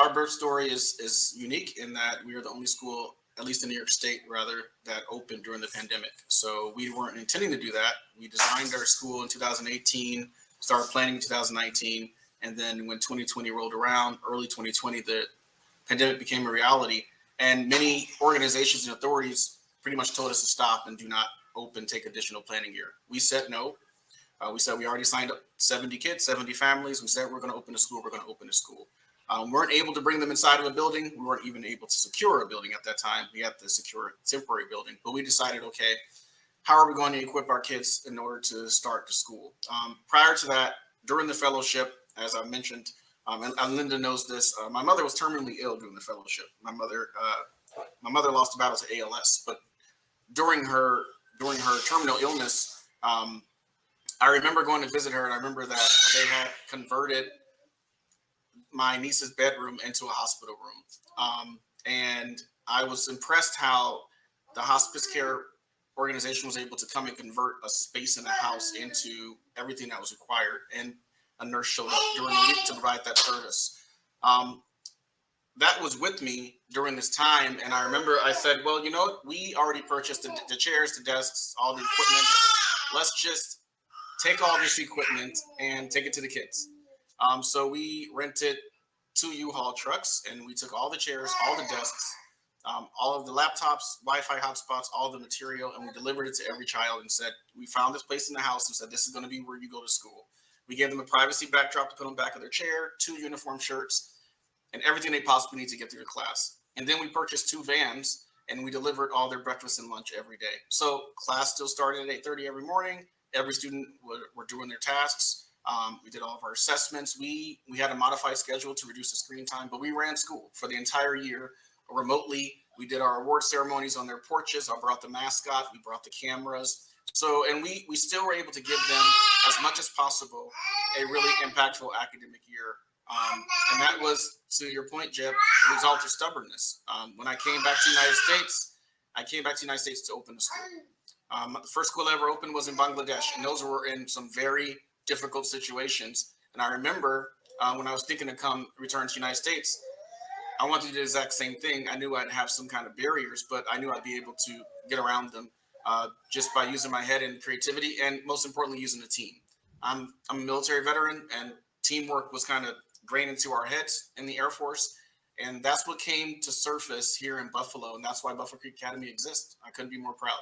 our birth story is unique in that we are the only school, at least in New York State, rather, that opened during the pandemic. So we weren't intending to do that. We designed our school in 2018, started planning in 2019, and then when 2020 rolled around, early 2020, the pandemic became a reality, and many organizations and authorities pretty much told us to stop and do not take additional planning year. We said no. We said we already signed up 70 kids, 70 families. We said we're going to open a school. We're going to open a school. We weren't able to bring them inside of a building. We weren't even able to secure a building at that time. We had to secure a temporary building. But we decided, okay, how are we going to equip our kids in order to start the school? Prior to that, during the fellowship, as I mentioned, and Linda knows this, my mother was terminally ill during the fellowship. My mother lost a battle to ALS, but during her terminal illness, I remember going to visit her, and I remember that they had converted my niece's bedroom into a hospital room. And I was impressed how the hospice care organization was able to come and convert a space in the house into everything that was required. And a nurse showed up during the week to provide that service. That was with me during this time. And I remember I said, well, you know, we already purchased the chairs, the desks, all the equipment. Let's just take all this equipment and take it to the kids. So we rented 2 U-Haul trucks, and we took all the chairs, all the desks, all of the laptops, Wi-Fi hotspots, all the material, and we delivered it to every child and said, we found this place in the house and said, this is going to be where you go to school. We gave them a privacy backdrop to put on the back of their chair, 2 uniform shirts, and everything they possibly need to get through the class. And then we purchased 2 vans, and we delivered all their breakfast and lunch every day. So class still started at 8:30 every morning. Every student were doing their tasks. We did all of our assessments. We had a modified schedule to reduce the screen time, but we ran school for the entire year remotely. We did our award ceremonies on their porches. I brought the mascot. We brought the cameras. So, and we still were able to give them, as much as possible, a really impactful academic year. And that was, to your point, Jeb, the result of stubbornness. When I came back to the United States, to open the school. The first school I ever opened was in Bangladesh, and those were in some very difficult situations. And I remember when I was thinking to return to the United States, I wanted to do the exact same thing. I knew I'd have some kind of barriers, but I knew I'd be able to get around them just by using my head and creativity, and most importantly, using a team. I'm a military veteran, and teamwork was kind of grained into our heads in the Air Force. And that's what came to surface here in Buffalo. And that's why Buffalo Creek Academy exists. I couldn't be more proud.